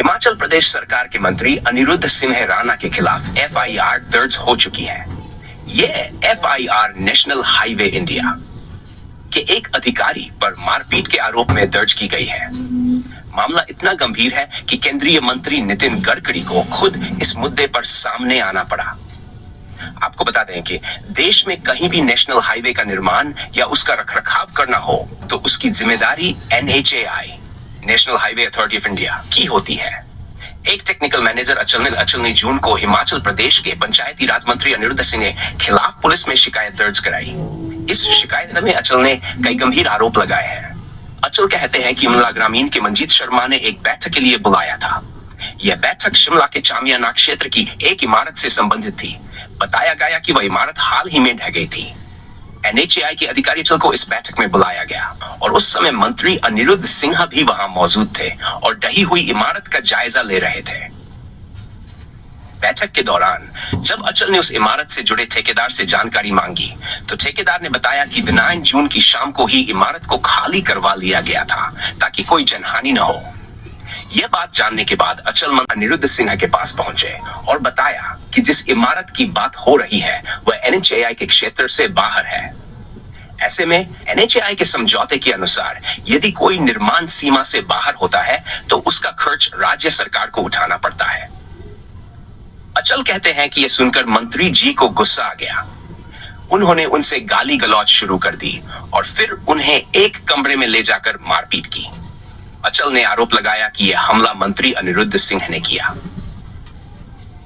हिमाचल प्रदेश सरकार के मंत्री अनिरुद्ध सिंह राणा के खिलाफ एफआईआर दर्ज हो चुकी है। ये एफआईआर नेशनल हाईवे इंडिया के एक अधिकारी पर मारपीट के आरोप में दर्ज की गई है। मामला इतना गंभीर है कि केंद्रीय मंत्री नितिन गडकरी को खुद इस मुद्दे पर सामने आना पड़ा। आपको बता दें कि देश में कहीं भी नेशनल हाईवे का निर्माण या उसका रखरखाव करना हो तो उसकी जिम्मेदारी NHAI, national highway authority of India की होती है। एक टेक्निकल मैनेजर अचल ने जून को हिमाचल प्रदेश के पंचायती राज मंत्री अनिरुद्ध सिंह के खिलाफ पुलिस में शिकायत दर्ज कराई। इस शिकायत में अचल ने कई गंभीर आरोप लगाए हैं। अचल कहते हैं कि शिमला ग्रामीण के मंजीत शर्मा ने एक बैठक के लिए बुलाया था। यह बैठक शिमला के चामियाना क्षेत्र की एक इमारत से संबंधित थी। बताया गया कि वह इमारत हाल ही में ढह गई थी। NHAI के अधिकारी अचल को इस बैठक में बुलाया गया और उस समय मंत्री अनिरुद्ध सिंह भी वहां मौजूद थे और ढही हुई इमारत का जायजा ले रहे थे। बैठक के दौरान जब अचल ने उस इमारत से जुड़े ठेकेदार से जानकारी मांगी तो ठेकेदार ने बताया कि 9 जून की शाम को ही इमारत को खाली करवा लिया गया था ताकि कोई जनहानि न हो। यह बात जानने के बाद अचल अनिरुद्ध सिंह के पास पहुंचे और बताया कि जिस इमारत की बात हो रही है वह NHAI के क्षेत्र से बाहर है। ऐसे में NHAI के समझौते के अनुसार यदि कोई निर्माण सीमा से बाहर होता है तो उसका खर्च राज्य सरकार को उठाना पड़ता है। अचल कहते हैं कि यह सुनकर मंत्री जी को गुस्सा आ गया। उन्होंने उनसे गाली गलौज शुरू कर दी और फिर उन्हें एक कमरे में ले जाकर मारपीट की। अचल ने आरोप लगाया कि यह हमला मंत्री अनिरुद्ध सिंह ने किया।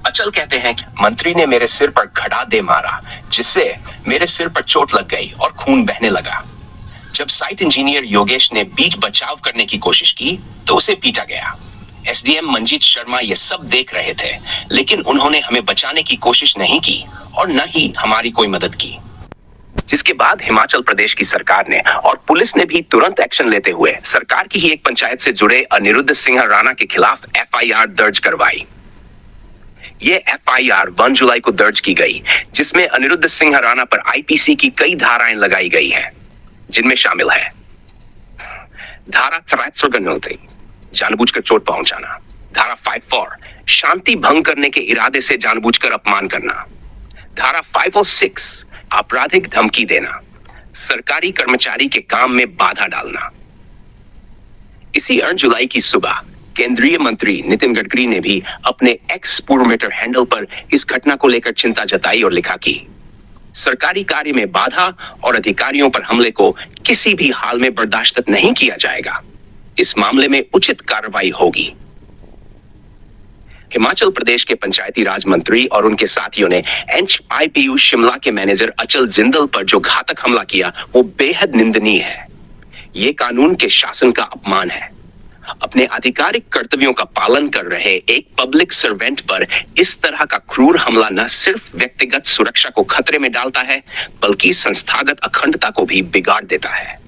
अचल कहते हैं कि मंत्री ने मेरे सिर पर खड़ा दे मारा जिससे मेरे सिर पर चोट लग गई और खून बहने लगा। जब साइट इंजीनियर योगेश ने बीच बचाव करने की कोशिश की तो उसे पीटा गया। SDM मंजीत शर्मा ये सब देख रहे थे लेकिन उन्होंने हमें बचाने की कोशिश नहीं की और न ही हमारी कोई मदद की। जिसके बाद हिमाचल प्रदेश की सरकार ने और पुलिस ने भी तुरंत एक्शन लेते हुए सरकार की ही एक पंचायत से जुड़े अनिरुद्ध सिंह राणा के खिलाफ FIR दर्ज करवाई। ये FIR 1 जुलाई को दर्ज की गई जिसमें अनिरुद्ध सिंह राणा पर IPC की कई धाराएं लगाई गई हैं, जिनमें शामिल है धारा 393 जानबूझकर चोट पहुंचाना, धारा 54 शांति भंग करने के इरादे से जानबूझकर अपमान करना, धारा 506 आपराधिक धमकी देना, सरकारी कर्मचारी के काम में बाधा डालना। इसी 8 जुलाई की सुबह केंद्रीय मंत्री नितिन गडकरी ने भी अपने एक्स ट्विटर हैंडल पर इस घटना को लेकर चिंता जताई और लिखा कि सरकारी कार्य में बाधा और अधिकारियों पर हमले को किसी भी हाल में बर्दाश्त नहीं किया जाएगा। इस मामले में उचित कार्रवाई होगी। हिमाचल प्रदेश के पंचायती राज मंत्री और उनके साथियों ने HIPU शिमला के मैनेजर अचल जिंदल पर जो घातक हमला किया वो बेहद निंदनीय है। ये कानून के शासन का अपमान है। अपने आधिकारिक कर्तव्यों का पालन कर रहे एक पब्लिक सर्वेंट पर इस तरह का क्रूर हमला न सिर्फ व्यक्तिगत सुरक्षा को खतरे में डालता है बल्कि संस्थागत अखंडता को भी बिगाड़ देता है।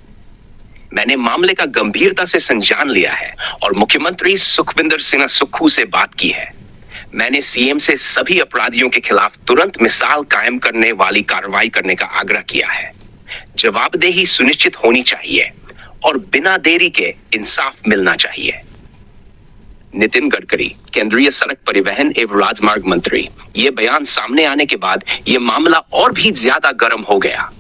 मैंने मामले का गंभीरता से संज्ञान लिया है और मुख्यमंत्री सुखविंदर सिंह सुक्खू से बात की है। मैंने CM से सभी अपराधियों के खिलाफ तुरंत मिसाल कायम करने वाली कार्रवाई करने का आग्रह किया है। जवाबदेही सुनिश्चित होनी चाहिए और बिना देरी के इंसाफ मिलना चाहिए। नितिन गडकरी, केंद्रीय सड़क परिवहन एवं राजमार्ग मंत्री। ये बयान सामने आने के बाद यह मामला और भी ज्यादा गर्म हो गया।